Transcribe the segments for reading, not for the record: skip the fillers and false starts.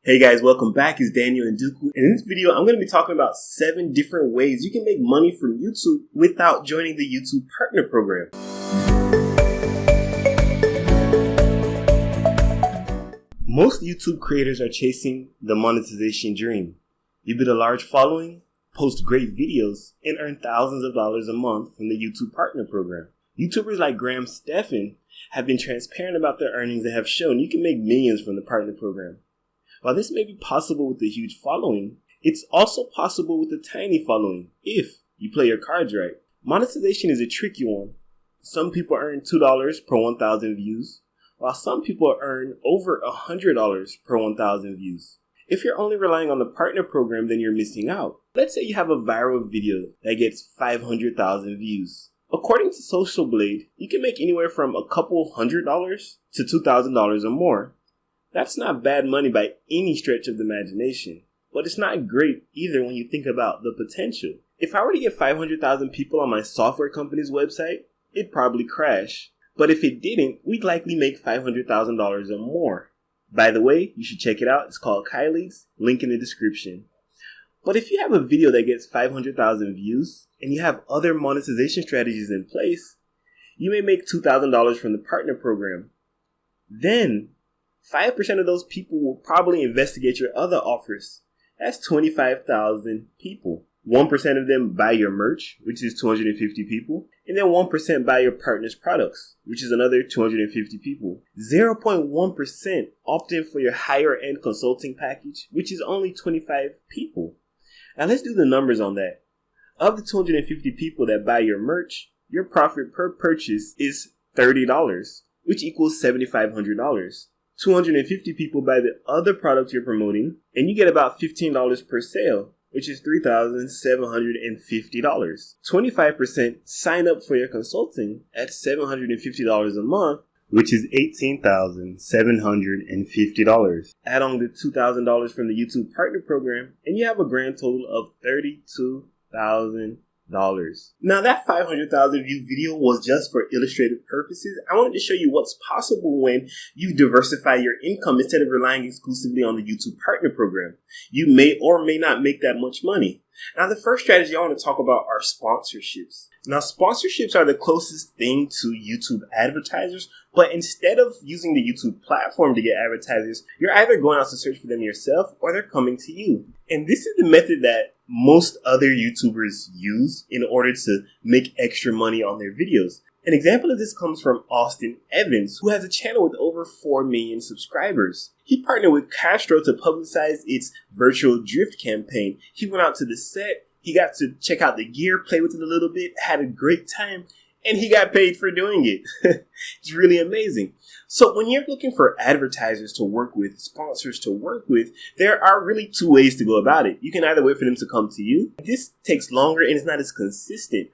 Hey guys, welcome back. It's Daniel Ndukwu. And in this video, I'm going to be talking about 7 different ways you can make money from YouTube without joining the YouTube Partner Program. Most YouTube creators are chasing the monetization dream. You build a large following, post great videos, and earn thousands of dollars a month from the YouTube Partner Program. YouTubers like Graham Stephan have been transparent about their earnings and have shown you can make millions from the Partner Program. While this may be possible with a huge following, it's also possible with a tiny following if you play your cards right. Monetization is a tricky one. Some people earn $2 per 1,000 views, while some people earn over $100 per 1,000 views. If you're only relying on the Partner Program, then you're missing out. Let's say you have a viral video that gets 500,000 views. According to Social Blade, you can make anywhere from a couple $100 to $2,000 or more. That's not bad money by any stretch of the imagination, but it's not great either when you think about the potential. If I were to get 500,000 people on my software company's website, it'd probably crash. But if it didn't, we'd likely make $500,000 or more. By the way, you should check it out. It's called Kylie's, link in the description. But if you have a video that gets 500,000 views and you have other monetization strategies in place, you may make $2,000 from the Partner Program. Then 5% of those people will probably investigate your other offers. That's 25,000 people. 1% of them buy your merch, which is 250 people. And then 1% buy your partner's products, which is another 250 people. 0.1% opt in for your higher end consulting package, which is only 25 people. Now let's do the numbers on that. Of the 250 people that buy your merch, your profit per purchase is $30, which equals $7,500. 250 people buy the other product you're promoting, and you get about $15 per sale, which is $3,750. 25% sign up for your consulting at $750 a month, which is $18,750. Add on the $2,000 from the YouTube Partner Program, and you have a grand total of $32,000. Now that 500,000 view video was just for illustrative purposes. I wanted to show you what's possible when you diversify your income instead of relying exclusively on the YouTube Partner Program. You may or may not make that much money. Now the first strategy I want to talk about are sponsorships. Now sponsorships are the closest thing to YouTube advertisers, but instead of using the YouTube platform to get advertisers, you're either going out to search for them yourself or they're coming to you. And this is the method that most other YouTubers use in order to make extra money on their videos. An example of this comes from Austin Evans, who has a channel with over 4 million subscribers. He partnered with Castro to publicize its virtual drift campaign. He went out to the set, he got to check out the gear, play with it a little bit, had a great time, and he got paid for doing it. It's really amazing. So when you're looking for advertisers to work with, sponsors to work with, there are really 2 ways to go about it. You can either wait for them to come to you. This takes longer and it's not as consistent.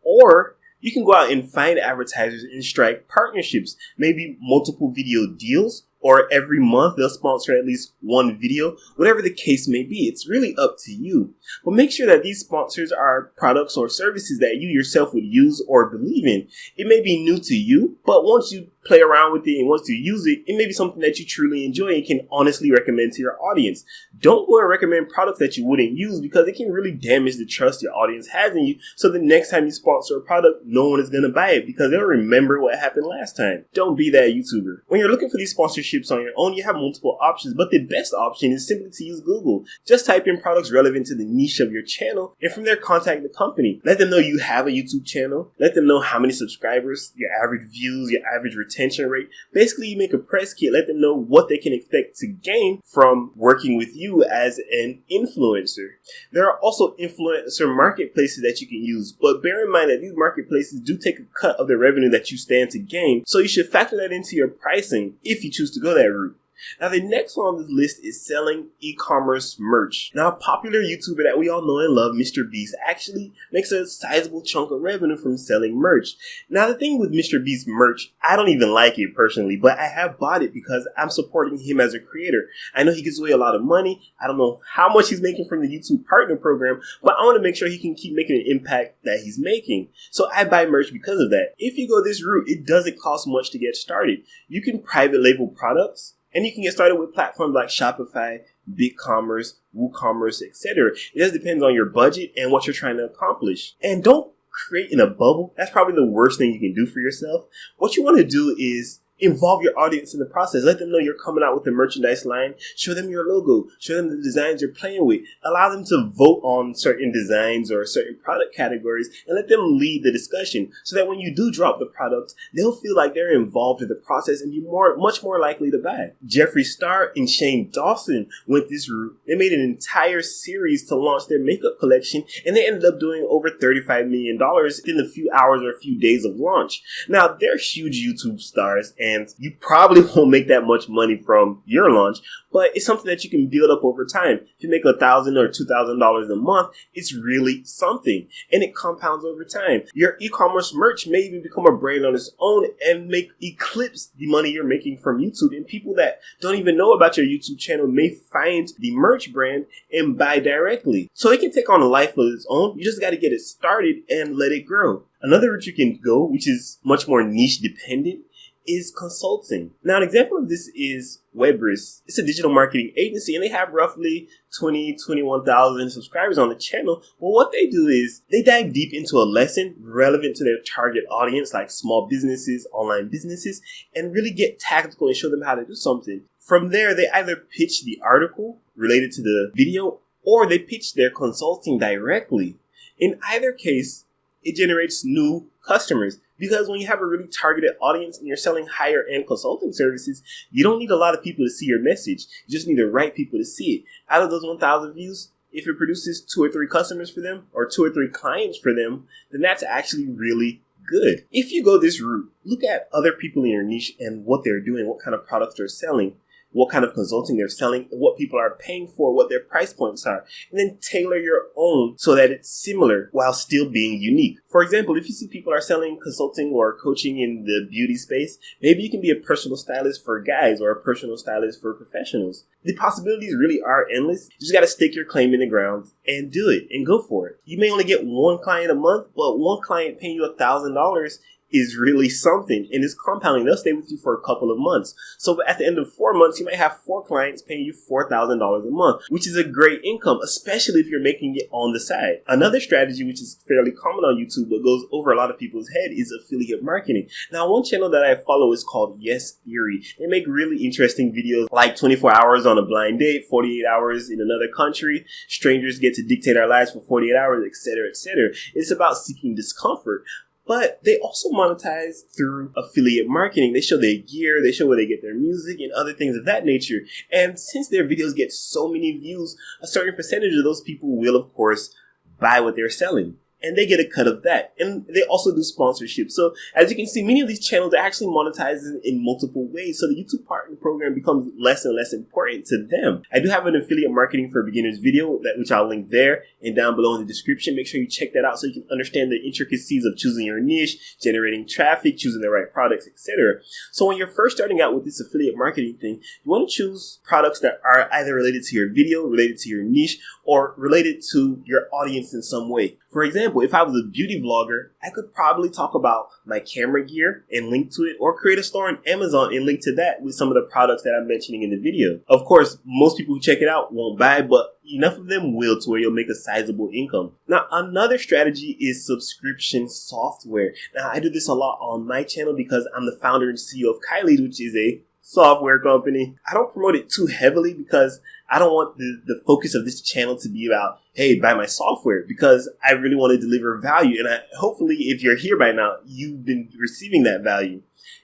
Or you can go out and find advertisers and strike partnerships, maybe multiple video deals, or every month they'll sponsor at least 1 video, whatever the case may be. It's really up to you. But make sure that these sponsors are products or services that you yourself would use or believe in. It may be new to you, but once you play around with it and once you use it, it may be something that you truly enjoy and can honestly recommend to your audience. Don't go and recommend products that you wouldn't use because it can really damage the trust your audience has in you. So the next time you sponsor a product, no one is going to buy it because they'll remember what happened last time. Don't be that YouTuber. When you're looking for these sponsorships on your own, you have multiple options, but the best option is simply to use Google. Just type in products relevant to the niche of your channel, and from there contact the company. Let them know you have a YouTube channel. Let them know how many subscribers, your average views, your average retention rate. Basically, you make a press kit. Let them know what they can expect to gain from working with you as an influencer. There are also influencer marketplaces that you can use, but bear in mind that these marketplaces do take a cut of the revenue that you stand to gain, so you should factor that into your pricing if you choose to go that route. Now the next one on this list is selling e-commerce merch. Now a popular YouTuber that we all know and love, Mr. Beast, actually makes a sizable chunk of revenue from selling merch. Now the thing with Mr. Beast's merch, I don't even like it personally, but I have bought it because I'm supporting him as a creator. I know he gives away a lot of money. I don't know how much he's making from the YouTube Partner Program, but I want to make sure he can keep making an impact that he's making. So I buy merch because of that. If you go this route, it doesn't cost much to get started. You can private label products, and you can get started with platforms like Shopify, BigCommerce, WooCommerce, etc. It just depends on your budget and what you're trying to accomplish. And don't create in a bubble. That's probably the worst thing you can do for yourself. What you want to do is involve your audience in the process. Let them know you're coming out with the merchandise line. Show them your logo. Show them the designs you're playing with. Allow them to vote on certain designs or certain product categories and let them lead the discussion so that when you do drop the product, they'll feel like they're involved in the process and be much more likely to buy. Jeffree Star and Shane Dawson went this route. They made an entire series to launch their makeup collection and they ended up doing over $35 million in a few hours or a few days of launch. Now, they're huge YouTube stars and you probably won't make that much money from your launch, but it's something that you can build up over time. If you make $1,000 or $2,000 a month, it's really something, and it compounds over time. Your e-commerce merch may even become a brand on its own and eclipse the money you're making from YouTube, and people that don't even know about your YouTube channel may find the merch brand and buy directly. So it can take on a life of its own. You just got to get it started and let it grow. Another route you can go, which is much more niche dependent, is consulting. Now, an example of this is Webris. It's a digital marketing agency and they have roughly 21,000 subscribers on the channel. But what they do is they dive deep into a lesson relevant to their target audience, like small businesses, online businesses, and really get tactical and show them how to do something. From there, they either pitch the article related to the video or they pitch their consulting directly. In either case, it generates new customers. Because when you have a really targeted audience and you're selling higher end consulting services, you don't need a lot of people to see your message. You just need the right people to see it. Out of those 1,000 views, if it produces 2 or 3 customers for them or 2 or 3 clients for them, then that's actually really good. If you go this route, look at other people in your niche and what they're doing, what kind of products they're selling, what kind of consulting they're selling, what people are paying for, what their price points are, and then tailor your own so that it's similar while still being unique. For example, if you see people are selling consulting or coaching in the beauty space, maybe you can be a personal stylist for guys or a personal stylist for professionals. The possibilities really are endless. You just got to stick your claim in the ground and do it and go for it. You may only get 1 client a month, but 1 client paying you $1,000 is really something, and it's compounding. They'll stay with you for a couple of months. So at the end of 4 months, you might have 4 clients paying you $4,000 a month, which is a great income, especially if you're making it on the side. Another strategy, which is fairly common on YouTube but goes over a lot of people's head, is affiliate marketing. Now, one channel that I follow is called Yes Theory. They make really interesting videos like 24 hours on a blind date, 48 hours in another country, strangers get to dictate our lives for 48 hours, etc., etc. It's about seeking discomfort. But they also monetize through affiliate marketing. They show their gear, they show where they get their music and other things of that nature. And since their videos get so many views, a certain percentage of those people will, of course, buy what they're selling. And they get a cut of that. And they also do sponsorship. So as you can see, many of these channels are actually monetizing in multiple ways. So the YouTube Partner Program becomes less and less important to them. I do have an affiliate marketing for beginners video, which I'll link there and down below in the description. Make sure you check that out so you can understand the intricacies of choosing your niche, generating traffic, choosing the right products, etc. So when you're first starting out with this affiliate marketing thing, you want to choose products that are either related to your video, related to your niche, or related to your audience in some way. For example, if I was a beauty vlogger, I could probably talk about my camera gear and link to it, or create a store on Amazon and link to that with some of the products that I'm mentioning in the video. Of course, most people who check it out won't buy, but enough of them will to where you'll make a sizable income. Now, another strategy is subscription software. Now, I do this a lot on my channel because I'm the founder and CEO of Kylie, which is a software company. I don't promote it too heavily because I don't want the focus of this channel to be about, hey, buy my software, because I really want to deliver value. And hopefully, if you're here by now, you've been receiving that value.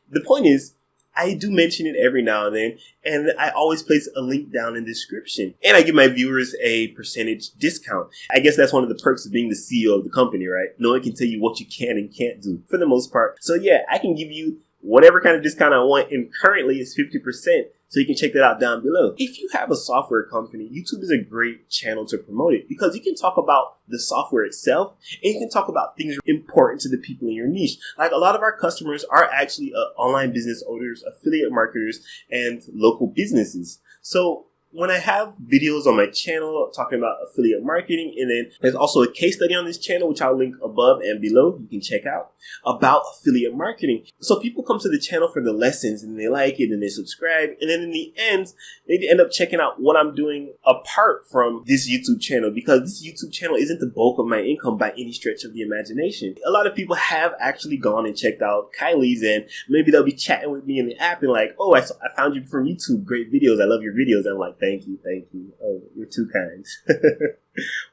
The point is, I do mention it every now and then, and I always place a link down in the description. And I give my viewers a percentage discount. I guess that's one of the perks of being the CEO of the company, right? No one can tell you what you can and can't do, for the most part. So yeah, I can give you whatever kind of discount I want, and currently it's 50%. So you can check that out down below. If you have a software company, YouTube is a great channel to promote it because you can talk about the software itself and you can talk about things important to the people in your niche. Like a lot of our customers are actually online business owners, affiliate marketers, and local businesses. So when I have videos on my channel talking about affiliate marketing, and then there's also a case study on this channel, which I'll link above and below, you can check out, about affiliate marketing. So people come to the channel for the lessons and they like it and they subscribe. And then in the end, they end up checking out what I'm doing apart from this YouTube channel, because this YouTube channel isn't the bulk of my income by any stretch of the imagination. A lot of people have actually gone and checked out Kylie's, and maybe they'll be chatting with me in the app and like, oh, I found you from YouTube. Great videos. I love your videos. I'm like, thank you. Oh, you're too kind.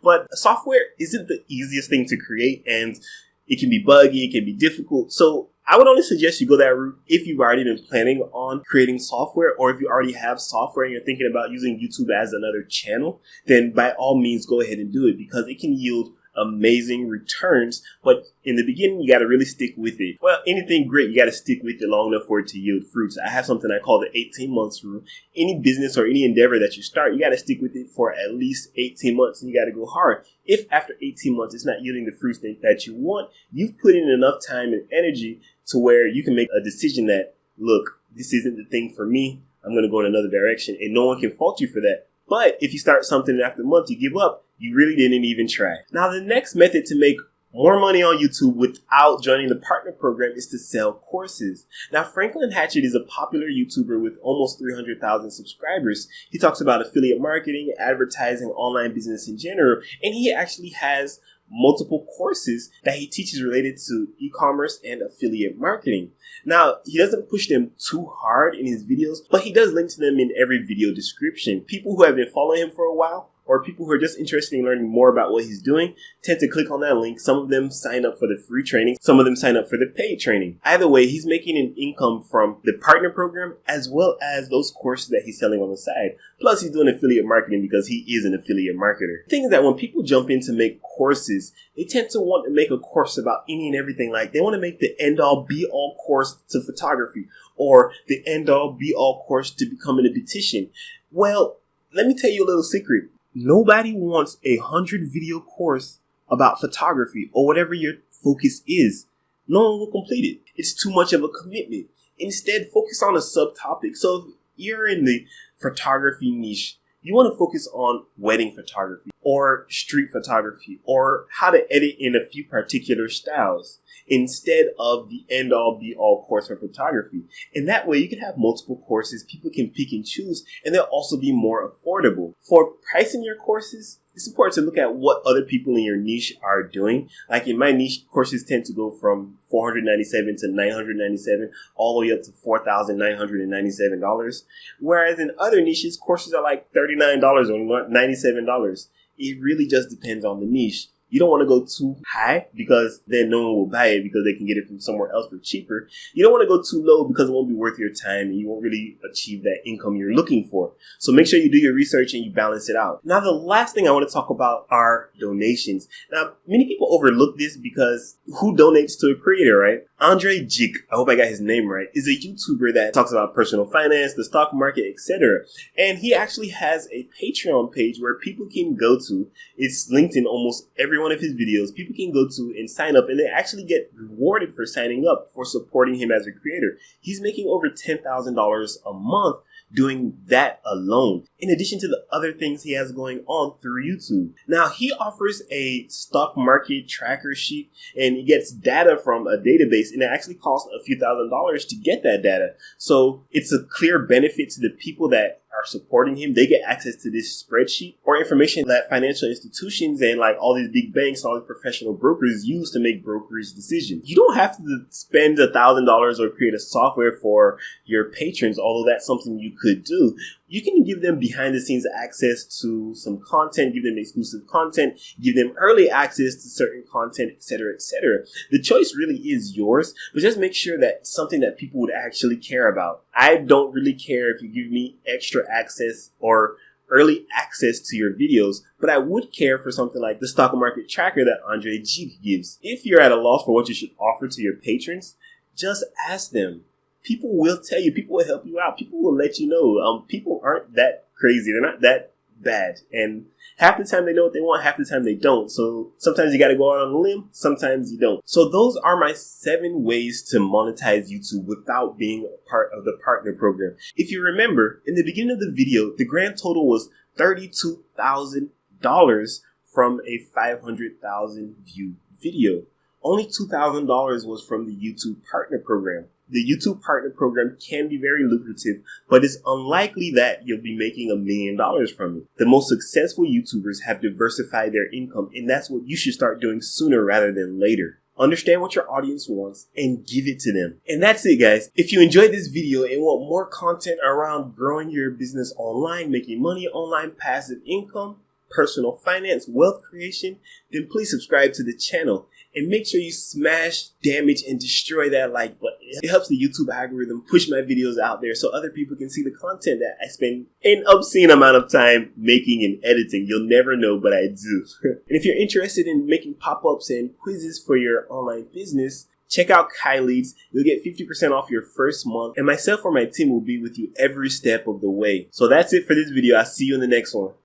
But software isn't the easiest thing to create, and it can be buggy, it can be difficult. So I would only suggest you go that route if you've already been planning on creating software, or if you already have software and you're thinking about using YouTube as another channel, then by all means go ahead and do it, because it can yield amazing returns. But in the beginning, you got to really stick with it. Well, anything great, you got to stick with it long enough for it to yield fruits. I have something I call the 18 months rule. Any business or any endeavor that you start, you got to stick with it for at least 18 months, and you got to go hard. If after 18 months it's not yielding the fruits that you want, you've put in enough time and energy to where you can make a decision that, look, this isn't the thing for me. I'm going to go in another direction, and no one can fault you for that. But if you start something and after a month you give up, you really didn't even try. Now, the next method to make more money on YouTube without joining the partner program is to sell courses. Now, Franklin Hatchett is a popular YouTuber with almost 300,000 subscribers. He talks about affiliate marketing, advertising, online business in general, and he actually has multiple courses that he teaches related to e-commerce and affiliate marketing. Now, he doesn't push them too hard in his videos, but he does link to them in every video description. People who have been following him for a while, or people who are just interested in learning more about what he's doing, tend to click on that link. Some of them sign up for the free training. Some of them sign up for the paid training. Either way, he's making an income from the partner program as well as those courses that he's selling on the side. Plus, he's doing affiliate marketing because he is an affiliate marketer. The thing is that when people jump in to make courses, they tend to want to make a course about any and everything. Like, they want to make the end-all, be-all course to photography, or the end-all, be-all course to becoming a beautician. Well, let me tell you a little secret. Nobody wants a 100-video course about photography or whatever your focus is. No one will complete it. It's too much of a commitment. Instead, focus on a subtopic. So if you're in the photography niche, you want to focus on wedding photography or street photography or how to edit in a few particular styles instead of the end-all, be-all course for photography. And that way you can have multiple courses. People can pick and choose, and they'll also be more affordable. For pricing your courses, it's important to look at what other people in your niche are doing. Like in my niche, courses tend to go from $497 to $997, all the way up to $4,997. Whereas in other niches, courses are like $39 or $97. It really just depends on the niche. You don't want to go too high because then no one will buy it because they can get it from somewhere else for cheaper. You don't want to go too low because it won't be worth your time and you won't really achieve that income you're looking for. So make sure you do your research and you balance it out. Now, the last thing I want to talk about are donations. Now, many people overlook this because who donates to a creator, right? Andre Jik, I hope I got his name right, is a YouTuber that talks about personal finance, the stock market, etc. And he actually has a Patreon page where people can go to. It's linked in almost every one of his videos. People can go to and sign up, and they actually get rewarded for signing up for supporting him as a creator. He's making over $10,000 a month doing that alone, in addition to the other things he has going on through YouTube. Now, he offers a stock market tracker sheet, and he gets data from a database, and it actually costs a few $1,000s to get that data. So it's a clear benefit to the people that are supporting him. They get access to this spreadsheet or information that financial institutions and like all these big banks, all these professional brokers use to make brokerage decisions. You don't have to spend $1,000 or create a software for your patrons, although that's something you could do. You can give them behind the scenes access to some content, give them exclusive content, give them early access to certain content, etc., etc. The choice really is yours, but just make sure that it's something that people would actually care about. I don't really care if you give me extra access or early access to your videos, but I would care for something like the stock market tracker that Andre Jik gives. If you're at a loss for what you should offer to your patrons, just ask them. People will tell you. People will help you out. People will let you know. People aren't that crazy. They're not that bad. And half the time they know what they want, half the time they don't. So sometimes you got to go out on a limb, sometimes you don't. So those are my 7 ways to monetize YouTube without being a part of the partner program. If you remember, in the beginning of the video, the grand total was $32,000 from a 500,000 view video. Only $2,000 was from the YouTube partner program. The YouTube partner program can be very lucrative, but it's unlikely that you'll be making $1 million from it. The most successful YouTubers have diversified their income, and that's what you should start doing sooner rather than later. Understand what your audience wants and give it to them. And that's it, guys. If you enjoyed this video and want more content around growing your business online, making money online, passive income, personal finance, wealth creation, then please subscribe to the channel. And make sure you smash, damage, and destroy that like button. It helps the YouTube algorithm push my videos out there so other people can see the content that I spend an obscene amount of time making and editing. You'll never know, but I do. And if you're interested in making pop-ups and quizzes for your online business, check out Kai Leads. You'll get 50% off your first month. And myself or my team will be with you every step of the way. So that's it for this video. I'll see you in the next one.